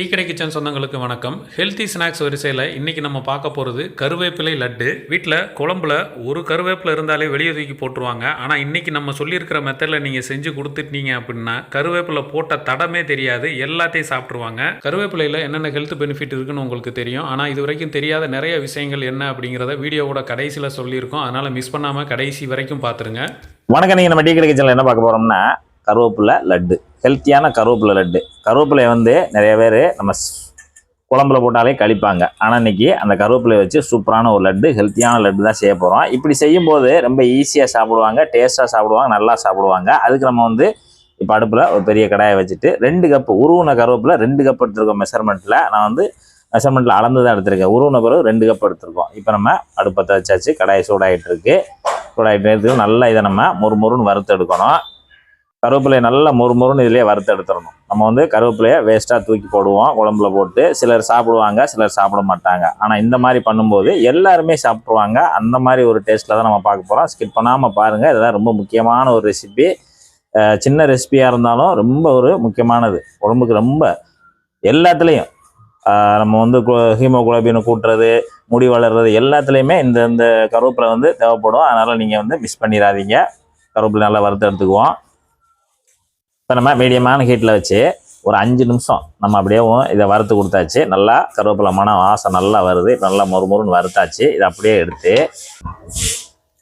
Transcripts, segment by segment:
Tea கடை kitchen சொந்தங்களுக்கு வணக்கம். ஹெல்த்தி ஸ்நாக்ஸ் வரிசையில் இன்றைக்கி நம்ம பார்க்க போகிறது கருவேப்பிலை லட்டு. வீட்டில் குழம்புல ஒரு கருவேப்பிலை இருந்தாலே வெளியே தூக்கி போட்டுருவாங்க. ஆனால் இன்றைக்கி நம்ம சொல்லியிருக்கிற மெத்தடில் நீங்கள் செஞ்சு கொடுத்துட்டீங்க அப்படின்னா கருவேப்பிலை போட்ட தடமே தெரியாது, எல்லாத்தையும் சாப்பிட்ருவாங்க. கருவேப்பிலையில் என்னென்ன ஹெல்த் பெனிஃபிட் இருக்குன்னு உங்களுக்கு தெரியும். ஆனால் இது வரைக்கும் தெரியாத நிறைய விஷயங்கள் என்ன அப்படிங்கிறத வீடியோவோட கடைசியில் சொல்லியிருக்கோம். அதனால் மிஸ் பண்ணாமல் கடைசி வரைக்கும் பார்த்துருங்க. வணக்கம். நீங்கள் நம்ம டீ கடை கிச்சனில் என்ன பார்க்க போகிறோம்னா கருவேப்பிலை லட்டு, ஹெல்த்தியான கருவேப்பிலை லட்டு. கருவேப்பிலையை நிறைய பேர் நம்ம குழம்புல போட்டாலே கழிப்பாங்க. ஆனால் இன்றைக்கி அந்த கருவேப்பிலையை வச்சு சூப்பரான ஒரு லட்டு, ஹெல்த்தியான லட்டு தான் செய்ய போகிறோம். இப்படி செய்யும்போது ரொம்ப ஈஸியாக சாப்பிடுவாங்க, டேஸ்ட்டாக சாப்பிடுவாங்க, நல்லா சாப்பிடுவாங்க. அதுக்கு நம்ம இப்போ அடுப்பில் ஒரு பெரிய கடாயை வச்சுட்டு 2 கப்பு உருவின கருவேப்பிலை 2 கப் எடுத்துருக்கோம். மெஷர்மெண்ட்டில் நான் மெஷர்மெண்ட்டில் அளந்து தான் எடுத்துருக்கேன். உருவின பிறகு 2 கப் எடுத்துருக்கோம். இப்போ நம்ம அடுப்பத்தை வச்சாச்சு, கடாயை சூடாகிட்டு இருக்கு. நல்லா இதை நம்ம முறுமுறுன்னு வறுத்து எடுக்கணும். கருவேப்பிலையை நல்லா முறுமுறுன்னு இதிலே வறுத்து எடுத்துடணும். நம்ம கருவேப்பிலையை வேஸ்ட்டாக தூக்கி போடுவோம் குழம்புல போட்டு. சிலர் சாப்பிடுவாங்க, சிலர் சாப்பிட மாட்டாங்க. ஆனால் இந்த மாதிரி பண்ணும்போது எல்லாருமே சாப்பிடுவாங்க. அந்த மாதிரி ஒரு டேஸ்ட்டில் தான் நம்ம பார்க்க போகிறோம். ஸ்கிப் பண்ணாமல் பாருங்கள். இதெல்லாம் ரொம்ப முக்கியமான ஒரு ரெசிபி. சின்ன ரெசிபியாக இருந்தாலும் ரொம்ப ஒரு முக்கியமானது. உடம்புக்கு ரொம்ப எல்லாத்துலேயும் நம்ம ஹீமோகுளோபின் கூட்டுறது, முடி வளர்றது, எல்லாத்துலேயுமே இந்த கருவேப்பிலை தேவைப்படும். அதனால் நீங்கள் மிஸ் பண்ணிடாதீங்க. கருவேப்பிலை நல்லா வறுத்து எடுத்துக்குவோம். இப்போ நம்ம மீடியமான ஹீட்டில் வச்சு ஒரு 5 நிமிஷம் நம்ம அப்படியே இதை வறுத்து கொடுத்தாச்சு. நல்லா கருவேப்பிலை மணம் வாசம் நல்லா வருது. நல்லா மொறுமொறுன்னு வறுத்தாச்சு. இதை அப்படியே எடுத்து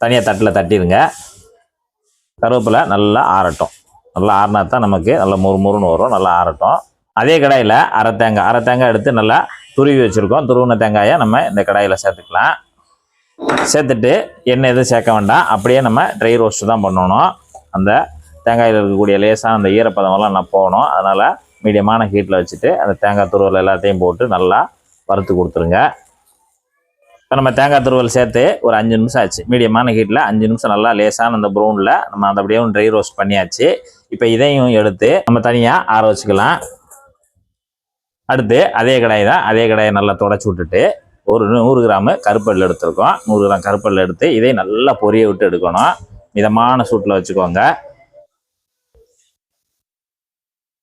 தனியாக தட்டில் தட்டிடுங்க. கருவேப்பிலை நல்லா ஆறட்டும். நல்லா ஆறினா தான் நமக்கு நல்லா மொறுமொறுன்னு வரும். நல்லா ஆறட்டும். அதே கடாயில் அரை தேங்காய் எடுத்து நல்லா துருவி வச்சுருக்கோம். துருவின தேங்காயை நம்ம இந்த கடாயில் சேர்த்துக்கலாம். சேர்த்துட்டு எண்ணெய் எதுவும் சேர்க்க வேண்டாம். அப்படியே நம்ம ட்ரை ரோஸ்ட்டு தான் பண்ணணும். அந்த தேங்காயில் இருக்கக்கூடிய லேசான அந்த ஈரப்பதமெல்லாம் நான் போகணும். அதனால் மீடியமான ஹீட்டில் வச்சுட்டு அந்த தேங்காய் துருவல் எல்லாத்தையும் போட்டு நல்லா வறுத்து கொடுத்துருங்க. இப்போ நம்ம தேங்காய் துருவல் சேர்த்து ஒரு 5 நிமிஷம் ஆச்சு. மீடியமான ஹீட்டில் 5 நிமிஷம் நல்லா லேசான அந்த ப்ரௌனில் நம்ம அந்த அப்படியே ட்ரை ரோஸ்ட் பண்ணியாச்சு. இப்போ இதையும் எடுத்து நம்ம தனியாக ஆற வச்சுக்கலாம். அடுத்து அதே கடாயை நல்லா தொடச்சி விட்டுட்டு ஒரு 100 கிராம் கருப்பெல் எடுத்துருக்கோம். 100 கிராம் கருப்பெல் எடுத்து இதை நல்லா பொரிய விட்டு எடுக்கணும். மிதமான சூட்டில் வச்சுக்கோங்க.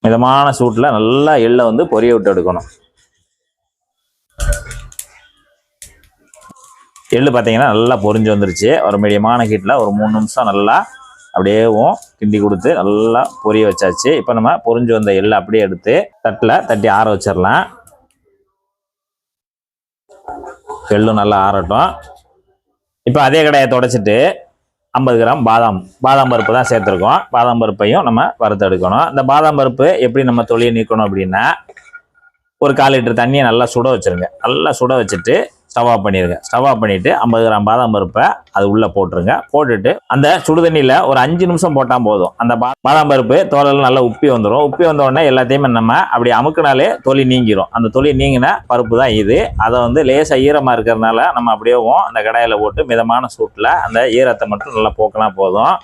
மிதமான சூட்டில் நல்லா எள்ளை பொரிய விட்டு எடுக்கணும். எள்ளு பார்த்தீங்கன்னா நல்லா பொரிஞ்சு வந்துருச்சு. ஒரு மீடியமான ஹீட்டில் ஒரு 3 நிமிஷம் நல்லா அப்படியே கிண்டி கொடுத்து நல்லா பொரிய வச்சாச்சு. இப்போ நம்ம பொரிஞ்சு வந்த எள்ளை அப்படியே எடுத்து தட்டில் தட்டி ஆற வச்சிடலாம். எள்ளும் நல்லா ஆறட்டும். இப்போ அதே கடாயை தொடச்சிட்டு 50 கிராம் பாதாம் பருப்பு தான் சேர்த்துருக்கோம். பாதாம் பருப்பையும் நம்ம வறுத்து எடுக்கணும். இந்த பாதாம் பருப்பு எப்படி நம்ம தொலியை நீக்கணும் அப்படின்னா, ஒரு 1/4 லிட்டர் தண்ணியை நல்லா சுட வச்சுருங்க. நல்லா சுட வச்சுட்டு ஸ்டவ் ஆஃப் பண்ணிடுங்க. ஸ்டவ் ஆஃப் பண்ணிவிட்டு 50 கிராம் பாதாம் பருப்பை அது உள்ளே போட்டுருங்க. போட்டுட்டு அந்த சுடுதண்ணியில் ஒரு 5 நிமிஷம் போட்டால் போதும். அந்த பாதாம் பருப்பு தோலெல்லாம் நல்லா உப்பி வந்துடும். உப்பி வந்த உடனே எல்லாத்தையுமே நம்ம அப்படி அமுக்கினாலே தொலி நீங்கிரும். அந்த தொலி நீங்கின பருப்பு தான் இது. அதை லேசாக ஈரமாக இருக்கிறதுனால நம்ம அப்படியே அந்த கடாயில் போட்டு மிதமான சூட்டில் அந்த ஈரத்தை மட்டும் நல்லா போக்கினா போதும்.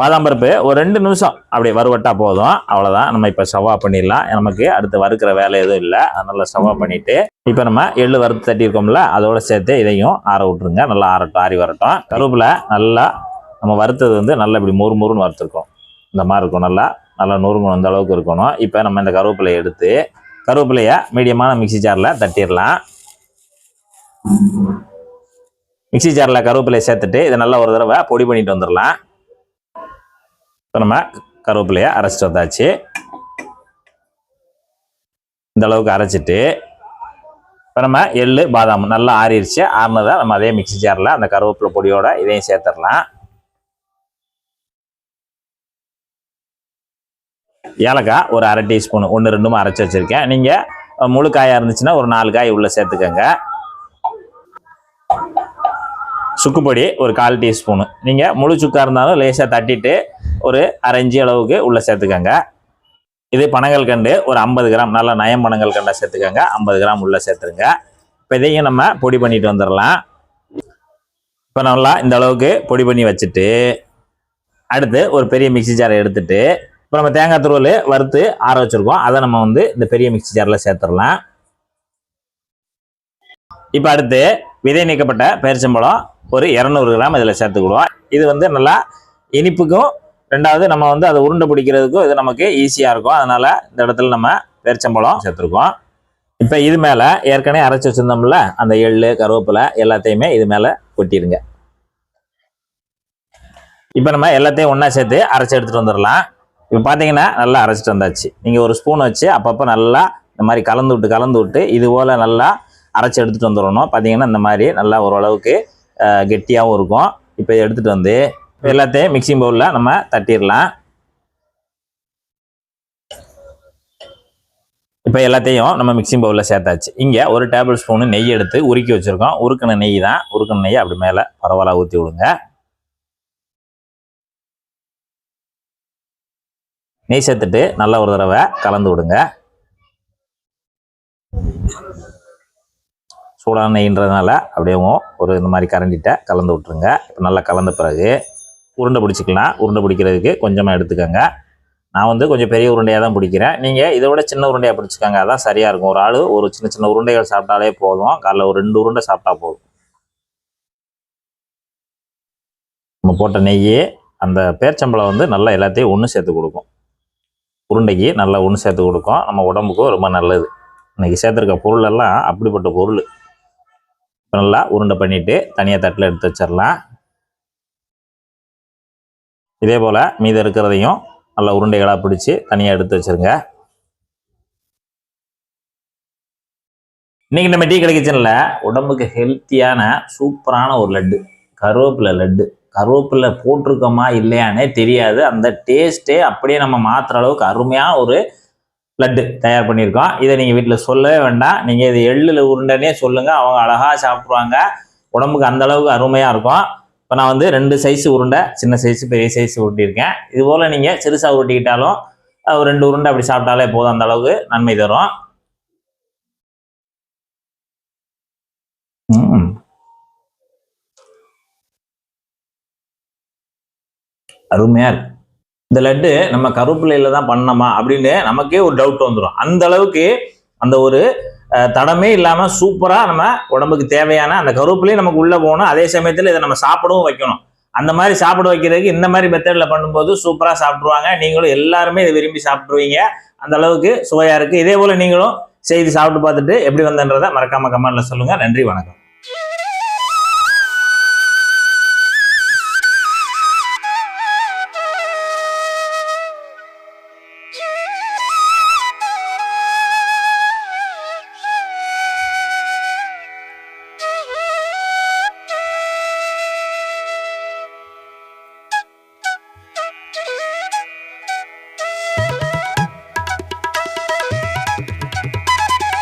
பாதாம் பருப்பு ஒரு 2 நிமிஷம் அப்படி வறுவட்டா போதும். அவ்வளோதான். நம்ம இப்போ ஸ்டவ் ஆஃப் பண்ணிடலாம். நமக்கு அடுத்து வறுக்கிற வேலை எதுவும் இல்லை. அதனால ஸ்டவ் ஆஃப் பண்ணிவிட்டு இப்போ நம்ம எள்ளு வறுத்து தட்டியிருக்கோம்ல, அதோட சேர்த்து இதையும் ஆற விட்டுருங்க. நல்லா ஆறட்டும், ஆறி வரட்டும். கருவேப்பிலை நல்லா நம்ம வறுத்தது நல்லா இப்படி மொறுமொறுன்னு வறுத்துருக்கோம். இந்த மாதிரி இருக்கும். நல்லா நொறுங்கணும், அந்த அளவுக்கு இருக்கணும். இப்போ நம்ம இந்த கருவேப்பிலையை எடுத்து கருவேப்பிலையை மீடியமான மிக்சி ஜாரில் தட்டிடலாம். மிக்சி ஜாரில் கருவேப்பிலையை சேர்த்துட்டு இதை நல்லா ஒரு தடவை பொடி பண்ணிட்டு வந்துடலாம். இப்போ நம்ம கருவேப்பிலையை அரைச்சிட்டு வந்தாச்சு. இந்த அளவுக்கு அரைச்சிட்டு இப்போ நம்ம எள்ளு பாதாம் நல்லா ஆறிடுச்சு. ஆறினதை நம்ம அதே மிக்சி ஜாரில் அந்த கருவேப்பிலை பொடியோட இதையும் சேர்த்துடலாம். ஏலக்காய் ஒரு 1/2 டீஸ்பூன் 1-2 அரைச்சி வச்சுருக்கேன். நீங்கள் முழு காயாக இருந்துச்சுன்னா ஒரு 4 காய் உள்ளே சேர்த்துக்கோங்க. சுக்குப்பொடி ஒரு 1/4 டீஸ்பூனு. நீங்கள் முழு சுக்காக இருந்தாலும் லேசாக தட்டிட்டு ஒரு 1/2 இன்ச்சு அளவுக்கு உள்ளே சேர்த்துக்கோங்க. இது பனங்கல்கண்டு ஒரு 50 கிராம் நல்லா நயம் பனங்கல்கண்டை சேர்த்துக்கோங்க. 50 கிராம் உள்ளே சேர்த்துருங்க. இப்போ இதையும் நம்ம பொடி பண்ணிட்டு வந்துடலாம். இப்போ நல்லா இந்த அளவுக்கு பொடி பண்ணி வச்சுட்டு அடுத்து ஒரு பெரிய மிக்சி ஜாரை எடுத்துட்டு இப்போ நம்ம தேங்காய் துருவல் வறுத்து ஆற வச்சுருக்கோம். அதை நம்ம இந்த பெரிய மிக்சி ஜாரில் சேர்த்துடலாம். இப்போ அடுத்து விதை நீக்கப்பட்ட பேரிச்சம்பழம் ஒரு 200 கிராம் இதில் சேர்த்துக்கிடுவோம். இது நல்லா இனிப்புக்கும், ரெண்டாவது நம்ம அதை உருண்டை பிடிக்கிறதுக்கும் இது நமக்கு ஈஸியாக இருக்கும். அதனால் இந்த இடத்துல நம்ம பேரிச்சம்பழம் சேர்த்துருக்கோம். இப்போ இது மேலே ஏற்கனவே அரைச்சி வச்சுருந்தோம்ல அந்த எள்ளு கருவேப்பிலை எல்லாத்தையுமே இது மேலே கொட்டிடுங்க. இப்போ நம்ம எல்லாத்தையும் ஒன்றா சேர்த்து அரைச்சி எடுத்துகிட்டு வந்துடலாம். இப்போ பார்த்தீங்கன்னா நல்லா அரைச்சிட்டு வந்தாச்சு. நீங்கள் ஒரு ஸ்பூன் வச்சு அப்பப்போ நல்லா இந்த மாதிரி கலந்து விட்டு இது போல் நல்லா அரைச்சி எடுத்துகிட்டு வந்துடணும். பார்த்தீங்கன்னா இந்த மாதிரி நல்லா ஓரளவுக்கு கெட்டியாகவும் இருக்கும். இப்போ எடுத்துகிட்டு வந்து எல்லாத்தையும் மிக்சிங் பவுலில் நம்ம தட்டிடலாம். இப்போ எல்லாத்தையும் நம்ம மிக்சிங் பவுலில் சேர்த்தாச்சு. இங்கே ஒரு டேபிள் ஸ்பூனு நெய் எடுத்து உருக்கி வச்சுருக்கோம். உருக்கின நெய் தான். உருக்கின நெய்யை அப்படி மேலே பரவலாக ஊற்றி விடுங்க. நெய் சேர்த்துட்டு நல்லா ஒரு தடவை கலந்து விடுங்க. சூடான நெய்ன்றதுனால அப்படியே ஒரு இந்த மாதிரி கரண்டிட்ட கலந்து விட்டுருங்க. இப்போ நல்லா கலந்த பிறகு உருண்டை பிடிச்சிக்கலாம். உருண்டை பிடிக்கிறதுக்கு கொஞ்சமாக எடுத்துக்கோங்க. நான் கொஞ்சம் பெரிய உருண்டையாக தான் பிடிக்கிறேன். நீங்கள் இதை விட சின்ன உருண்டையாக பிடிச்சிக்கோங்க. அதான் சரியாக இருக்கும். ஒரு ஆள் ஒரு சின்ன சின்ன உருண்டைகள் சாப்பிட்டாலே போதும். காலைல ஒரு 2 உருண்டை சாப்பிட்டா போதும். நம்ம போட்ட நெய் அந்த பேரிச்சம்பழம் நல்லா எல்லாத்தையும் ஒன்று சேர்த்து கொடுக்கும். உருண்டைக்கு நல்லா ஒன்று சேர்த்து கொடுக்கும். நம்ம உடம்புக்கும் ரொம்ப நல்லது. இன்றைக்கி சேர்த்துருக்க பொருள் எல்லாம் அப்படிப்பட்ட பொருள். இப்போ நல்லா உருண்டை பண்ணிவிட்டு தனியாக தட்டில் எடுத்து வச்சிடலாம். இதே போல் மீதம் இருக்கிறதையும் நல்லா உருண்டைகளாக பிடிச்சி தனியாக எடுத்து வச்சுருங்க. இன்றைக்கி நம்ம டீ கடை கிச்சனில் உடம்புக்கு ஹெல்த்தியான சூப்பரான ஒரு லட்டு, கருவேப்பிலை லட்டு. கருவேப்பிலை போட்டிருக்கோமா இல்லையானே தெரியாது. அந்த டேஸ்ட்டே அப்படியே நம்ம மாற்றுற அளவுக்கு அருமையான ஒரு லட்டு தயார் பண்ணியிருக்கோம். இதை நீங்கள் வீட்டில் சொல்லவே வேண்டாம். நீங்கள் இது எள்ளில் உருண்டைனே சொல்லுங்கள், அவங்க அழகாக சாப்பிட்ருவாங்க. உடம்புக்கு அந்தளவுக்கு அருமையாக இருக்கும். இப்போ நான் 2 சைஸ் உருண்டை, சின்ன சைஸு பெரிய சைஸ் உருட்டியிருக்கேன். இதுபோல் நீங்கள் சிறுசாக உருட்டிக்கிட்டாலும் ஒரு 2 உருண்டை அப்படி சாப்பிட்டாலே போதும். அந்த அளவுக்கு நன்மை தரும். அருமையாக இருக்கு. இந்த லட்டு நம்ம கருவேப்பிலையில தான் பண்ணோமா அப்படின்னு நமக்கே ஒரு டவுட் வந்துடும். அந்த அளவுக்கு அந்த ஒரு தடமே இல்லாமல் சூப்பராக நம்ம உடம்புக்கு தேவையான அந்த கருவேப்பிலையும் நமக்கு உள்ளே போகணும். அதே சமயத்தில் இதை நம்ம சாப்பிடவும் வைக்கணும். அந்த மாதிரி சாப்பிட வைக்கிறதுக்கு இந்த மாதிரி மெத்தடில் பண்ணும்போது சூப்பராக சாப்பிட்ருவாங்க. நீங்களும் எல்லாருமே இதை விரும்பி சாப்பிட்ருவீங்க. அந்த அளவுக்கு சுவையாக இருக்குது. இதே போல் நீங்களும் செய்து சாப்பிட்டு பார்த்துட்டு எப்படி வந்தன்றதை மறக்காமல் கமெண்ட்டில் சொல்லுங்கள். நன்றி, வணக்கம்.